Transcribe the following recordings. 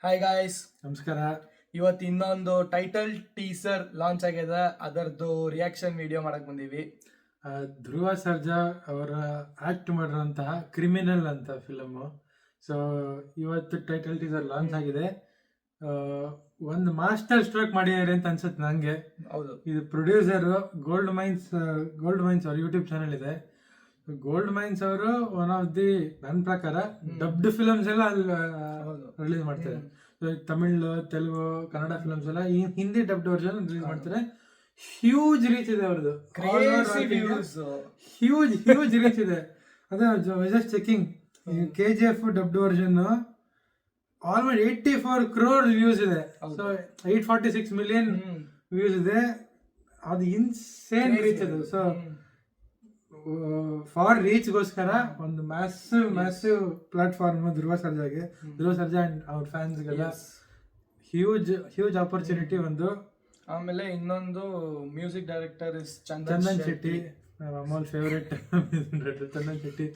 Hi guys, ನಮಸ್ಕಾರ. ಇವತ್ತು ಇನ್ನೊಂದು ಟೈಟಲ್ ಟೀಸರ್ ಲಾಂಚ್ ಆಗಿದೆ. ಅದರದ್ದು ರಿಯಾಕ್ಷನ್ ವಿಡಿಯೋ ಮಾಡಕ್ ಬಂದೀವಿ. ಧ್ರುವ ಸರ್ಜಾ ಅವರ ಆಕ್ಟ್ ಮಾಡಿರುವಂತಹ ಕ್ರಿಮಿನಲ್ ಅಂತ ಫಿಲಮು. ಸೊ ಇವತ್ತು ಟೈಟಲ್ ಟೀಸರ್ ಲಾಂಚ್ ಆಗಿದೆ. ಒಂದು ಮಾಸ್ಟರ್ ಸ್ಟ್ರೋಕ್ ಮಾಡಿದ್ದಾರೆ ಅಂತ ಅನ್ಸುತ್ತೆ ನಂಗೆ. ಹೌದು, ಇದು ಪ್ರೊಡ್ಯೂಸರ್ ಗೋಲ್ಡ್ ಮೈನ್ಸ್ ಅವ್ರ ಯೂಟ್ಯೂಬ್ ಚಾನಲ್ ಇದೆ. ಗೋಲ್ಡ್ ಮೈನ್ಸ್ ಅವರು ಒನ್ ಆಫ್ ದಿ ನನ್ನ ಪ್ರಕಾರ ಡಬ್ಡ್ ಫಿಲಮ್ಸ್ ಎಲ್ಲ ಅಲ್ಲಿ ರಿಲೀಸ್ ಮಾಡ್ತಾರೆ. ತಮಿಳ್, ತೆಲುಗು, ಕನ್ನಡ ಫಿಲಮ್ಸ್ ಎಲ್ಲ ಈ ಹಿಂದಿ ಡಬ್ಡ್ ವರ್ಷನ್ ರಿಲೀಸ್ ಮಾಡ್ತಾರೆ. ಹ್ಯೂಜ್ ರೀಚ್ ಇದೆ ಅವ್ರದ್ದು, ಹ್ಯೂಜ್ ರೀಚ್ ಇದೆ. ಅದೇ just checking, KGF dubbed version almost 84 crore views ಇದೆ. ಸೊ 846 million ವ್ಯೂಸ್ ಇದೆ. ಅದು ಇನ್ಸೇನ್ ರೀಚ್ ಅದು. ಸೊ ಫಾರ್ ರೀಚ್ಗೋಸ್ಕರ ಒಂದು massive platform Dhruva Sarja and ಅವ್ರ ಫ್ಯಾನ್ಸ್ಗೆಲ್ಲ ಹ್ಯೂಜ್ ಆಪರ್ಚುನಿಟಿ ಒಂದು. ಆಮೇಲೆ ಇನ್ನೊಂದು music director is Chandan Shetty, Amol favourite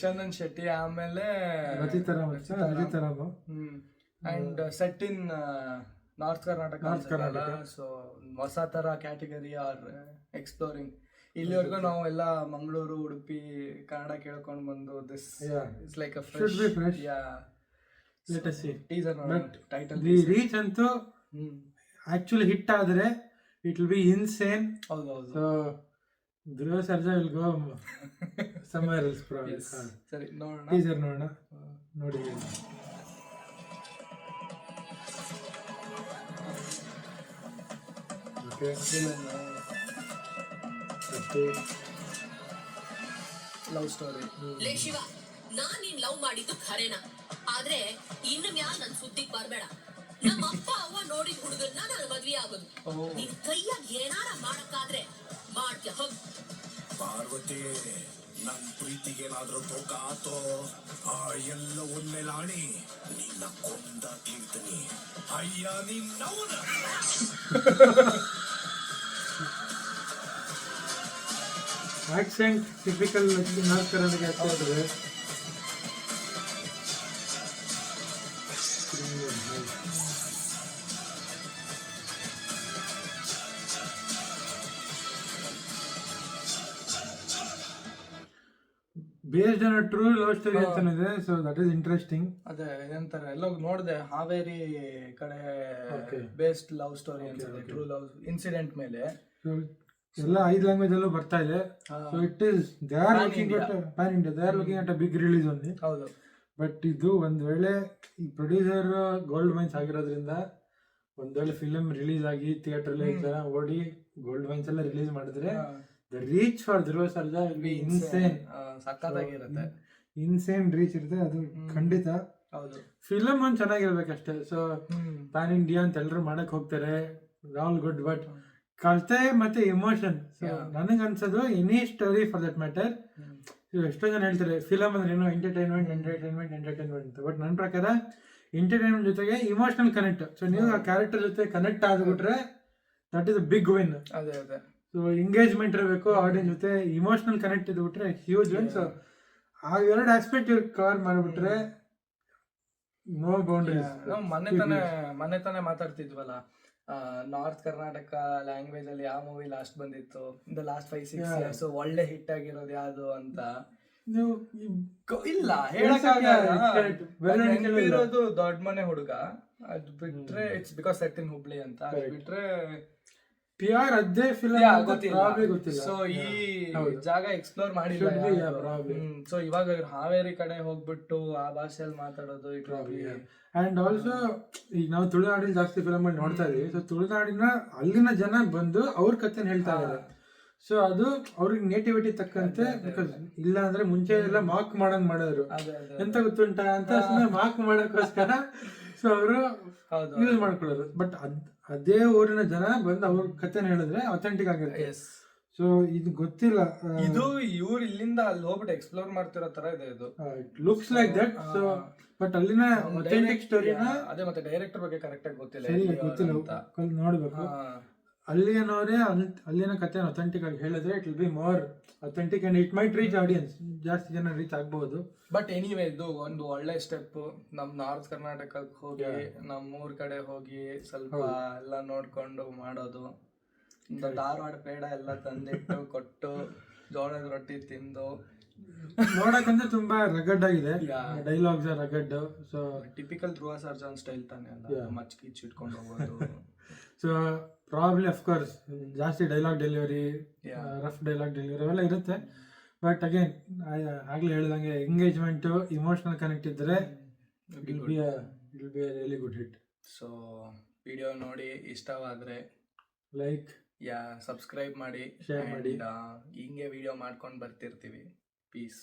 Chandan Shetty. ಆಮೇಲೆ Rachita Ram and set in north Karnataka. So ಹೊಸ ತರ ಕ್ಯಾಟಗರಿ ಆರ್ ಎಕ್ಸ್ಪ್ಲೋರಿಂಗ್. ಇಲ್ಲಿವರೆಗೂ ನಾವು ಎಲ್ಲ ಮಂಗಳೂರು, ಉಡುಪಿ, ಕನ್ನಡ ಕೇಳ್ಕೊಂಡು ಬಂದು this is like a fresh teaser. Title reach ಅಂತೂ ಆಕ್ಚುಲಿ ಹಿಟ್ ಆದ್ರೆ ಇಟ್ ವಿಲ್ ಬಿ ಇನ್ಸೇನ್. ಹೌದೌದು. So Dhruva Sarja will go somewhere else probably. ಸರಿ, ನೋಡೋಣ, ಟೀಸರ್ ನೋಡೋಣ. ನೋಡಿ ಓಕೆ. Love story. ಲೇ ಶಿವ, ನಾನ್ ನಿನ್ ಲವ್ ಮಾಡಿದ್ದು ಖರೇನಾ? ಆದ್ರೆ ಇನ್ನು ಮ್ಯಾಲ ನನ್ ಸುದ್ದಿಗ್ ಬರ್ಬೇಡ. ನಮ್ಮ ಅಪ್ಪ ಅವ್ವ ನೋಡಿದ ಹುಡುಗನ್ನ ನಾನು ಮದ್ವೆ ಆಗೋದು. ನಿನ್ ಕೈಯಾಗ ಏನಾರ ಮಾಡಕ್ಕಾದ್ರೆ ಮಾಡ್ತೀಯ ಹೋಗ್. ಪಾರ್ವತಿ, ನನ್ ಪ್ರೀತಿಗೇನಾದ್ರೂ ತೋಕ ಆತೋ ಆ ಎಲ್ಲ ಒಂದ್ಮೇಲಾಣಿ ನಿನ್ನ ಕೊಂದ ತೀರ್ತೀನಿ. ಅಯ್ಯ ನಿನ್ನವನ ಆಕ್ಸೆಂಟ್ ಟಿಪಿಕಲ್ ನಾರ್ತ್ ಕರ್ನಾಟಕ ಆಗ್ತದೆ. Based on true love story ಅಂತಾನಿದೆ. So that is interesting. ಅದೇ ಏನಂತಾರೆ, ಎಲ್ಲ ನೋಡಿದೆ, ಹಾವೇರಿ ಕಡೆ ಬೇಸ್ಡ್ ಲವ್ ಸ್ಟೋರಿ ಅನ್ಸುತ್ತೆ. ಟ್ರೂ ಲವ್ ಇನ್ಸಿಡೆಂಟ್ ಮೇಲೆ ಎಲ್ಲ 5 ಲ್ಯಾಂಗ್ವೇಜ್ ಅಲ್ಲೂ ಬರ್ತಾ ಇದೆ. So it is they are looking at pan India, they are looking at a big release only. ಹೌದು. ಬಟ್ ಇದು ಒಂದ್ ವೇಳೆ ಈ ಪ್ರೊಡ್ಯೂಸರ್ ಗೋಲ್ಡ್ ಮೈನ್ಸ್ ಆಗಿರೋದ್ರಿಂದ ಒಂದ್ ವೇಳೆ ಫಿಲಮ್ ರಿಲೀಸ್ ಆಗಿ ಥಿಯೇಟರ್ ಓಡಿ ಗೋಲ್ಡ್ ಮೈನ್ಸ್ ಎಲ್ಲ ರಿಲೀಸ್ ಮಾಡಿದ್ರೆ the reach for Dhruva Sarja will be insane. ಸಕ್ಕತ್ತಾಗಿರುತ್ತೆ, ಇನ್ಸೇನ್ ರೀಚ್ ಇರುತ್ತೆ ಅದು ಖಂಡಿತ. ಹೌದು. ಫಿಲಮ್ ಒಂದ್ ಚೆನ್ನಾಗಿರ್ಬೇಕಷ್ಟೇ. ಸೊ ಪ್ಯಾನ್ ಇಂಡಿಯಾ ಅಂತ ಎಲ್ಲರೂ ಮಾಡಕ್ ಹೋಗ್ತಾರೆ, ಆಲ್ ಗುಡ್. ಬಟ್ ಕತೆ ಮತ್ತೆ ಎಮೋಷನ್, ನನಗೆ ಅನ್ಸೋದು any story for that matter. ಎಷ್ಟೋ ಜನ ಹೇಳ್ತಾರೆ ಫಿಲಮ್ ಅಂದ್ರೆ ಏನೋ ಎಂಟರ್ಟೈನ್ಮೆಂಟ್ ಅಂತ. ಬಟ್ ನನ್ನ ಪ್ರಕಾರ ಎಂಟರ್ಟೈನ್ಮೆಂಟ್ ಜೊತೆಗೆ ಇಮೋಷನಲ್ ಕನೆಕ್ಟ್. ಸೊ ನೀವು ಆ ಕ್ಯಾರೆಕ್ಟರ್ ಜೊತೆ ಕನೆಕ್ಟ್ ಆಗ್ಬಿಟ್ರೆ that is a big win. ಅದೇ. ಸೊ ಎಂಗೇಜ್ಮೆಂಟ್ ಇರಬೇಕು ಆಡಿಯನ್ಸ್ ಜೊತೆ, ಇಮೋಷನಲ್ ಕನೆಕ್ಟ್ ಇದ್ಬಿಟ್ರೆ ಹ್ಯೂಜ್ ವಿನ್. ಸೊ ಆ ಎರಡು ಆಸ್ಪೆಕ್ಟ್ ಇವ್ರು ಕವರ್ ಮಾಡಿಬಿಟ್ರೆ ನೋ ಬೌಂಡ್ರೀಸ್. ಮೊನ್ನೆ ತಾನೇ ಮಾತಾಡ್ತಿದ್ವಲ್ಲ, ನಾರ್ತ್ ಕರ್ನಾಟಕ ಲ್ಯಾಂಗ್ವೇಜ್ ಅಲ್ಲಿ ಯಾವ ಮೂವಿ ಲಾಸ್ಟ್ ಬಂದಿತ್ತು ದ ಲಾಸ್ಟ್ 5-6 years ಒಳ್ಳೆ ಹಿಟ್ ಆಗಿರೋದು ಯಾವ್ದು ಅಂತ ನೀವು ಇಲ್ಲ ಹೇಳಕ್ಕಾಗಿರೋದು. ದೊಡ್ಡ ಮನೆ ಹುಡುಗ, ಅದ್ ಬಿಟ್ರೆ it's because set in Hubli ಅಂತ. ಅದ್ ಬಿಟ್ರೆ PR ಅದೇ ಫಿಲಮ್ ಗೊತ್ತಿಲ್ಲ. ಸೊ ಈ ಜಾಗ ಎಕ್ಸ್ಪ್ಲೋರ್ ಮಾಡಿಲ್ಲ. ಸೊ ಇವಾಗ ಹಾವೇರಿ ಕಡೆ ಹೋಗ್ಬಿಟ್ಟು ಆ ಭಾಷೆಯಲ್ಲಿ ಮಾತಾಡೋದು ಇಟ್ ಅಂಡ್ ಆಲ್ಸೋ ಈಗ ನಾವು ತುಳುನಾಡಿನ ಜಾಸ್ತಿ ಫಿಲಮ್ ಅಲ್ಲಿ ನೋಡ್ತಾ ಇದೀವಿ. ಸೊ ತುಳುನಾಡಿನ ಅಲ್ಲಿನ ಜನ ಬಂದು ಅವ್ರ ಕಥೆನ ಹೇಳ್ತಾ ಇದ್ದಾರೆ. ಸೊ ಅದು ಅವ್ರಿಗೆ ನೇಟಿವಿಟಿ ತಕ್ಕಂತೆ, ಬಿಕಾಸ್ ಇಲ್ಲ ಅಂದ್ರೆ ಮುಂಚೆ ಎಲ್ಲ ಮಾರ್ಕ್ ಮಾಡಂಗ್ ಮಾಡಿದ್ರು, ಎಂತ ಗೊತ್ತುಂಟ ಅಂತ ಮಾರ್ಕ್ ಮಾಡಕ್ಕೋಸ್ಕರ ಸೊ ಅವರು ಯೂಸ್ ಮಾಡ್ಕೊಳ್ಳೋದು. ಬಟ್ ಅದೇ ಊರಿನ ಜನ ಬಂದು ಅವ್ರ ಕಥೆನ ಹೇಳಿದ್ರೆ ಅಥೆಂಟಿಕ್ ಆಗಿರುತ್ತೆ. ಸೊ ಇದು ಗೊತ್ತಿಲ್ಲ, ಇದು ಇವ್ರು ಇಲ್ಲಿಂದ ಅಲ್ಲಿ ಹೋಗ್ಬಿಟ್ಟು ಎಕ್ಸ್ಪ್ಲೋರ್ ಮಾಡ್ತಿರೋ ತರ ಇದೆ. ಇದು looks like that. So but ಅಲ್ಲಿನ ಅಥೆಂಟಿಕ್ ಸ್ಟೋರಿನ ಅದೇ ಮತ್ತೆ ಡೈರೆಕ್ಟರ್ ಬಗ್ಗೆ ಕರೆಕ್ಟ್ ಆಗಿ ಗೊತ್ತಿಲ್ಲ, ನೋಡ್ಬೇಕು. ಅಲ್ಲಿನವರೇ ಅಲ್ಲಿನ ಕಥೆ ಅಥೆಂಟಿಕ್ ಆಗಿ ಹೇಳಿದ್ರೆ it will be more authentic and it might reach audience, ಜಾಸ್ತಿ ಜನ ರೀಚ್ ಆಗ್ಬಹುದು. ಬಟ್ ಎನಿವೇ ಇದು ಒಂದು ಒಳ್ಳೆ ಸ್ಟೆಪ್. ನಮ್ ನಾರ್ತ್ ಕರ್ನಾಟಕಕ್ಕೆ ಹೋಗಿ ನಮ್ಮೂರ್ ಕಡೆ ಹೋಗಿ ಸ್ವಲ್ಪ ಎಲ್ಲ ನೋಡ್ಕೊಂಡು ಮಾಡೋದು. ಧಾರವಾಡ ಪೇಡ ಎಲ್ಲ ತಂದಿಟ್ಟು ಕೊಟ್ಟು ಜೋಳದ ರೊಟ್ಟಿ ತಿಂದು ನೋಡಕ್ಕಂದ್ರೆ ತುಂಬಾ ರಗಡ್ ಆಗಿದೆ, ಡೈಲಾಗ್ಸ್ ರಗಡ್. ಸೊ ಟಿಪಿಕಲ್ ಧ್ರುವ ಸರ್ಜನ್ ಸ್ಟೈಲ್ ತಾನೆ ಅಲ್ಲ, ಮಚ್ಚಿ ಇಟ್ಕೊಂಡು ಹೋಗೋದು. ಸೊ ಪ್ರಾಬ್ಲಿ ಅಫ್ಕೋರ್ಸ್ ಜಾಸ್ತಿ dialogue delivery, rough dialogue delivery ಅವೆಲ್ಲ ಇರುತ್ತೆ. ಬಟ್ ಅಗೇನ್ ಆಗ್ಲೇ ಹೇಳ್ದಂಗೆ ಎಂಗೇಜ್ಮೆಂಟ್, ಇಮೋಷನಲ್ ಕನೆಕ್ಟ್ ಇದ್ರೆ it will be A really good hit. So video ನೋಡಿ ಇಷ್ಟವಾದ್ರೆ ಲೈಕ್, ಸಬ್ಸ್ಕ್ರೈಬ್ ಮಾಡಿ, ಶೇರ್ ಮಾಡಿ. ಹಿಂಗೆ ವಿಡಿಯೋ ಮಾಡ್ಕೊಂಡು ಬರ್ತಿರ್ತೀವಿ. ಪೀಸ್.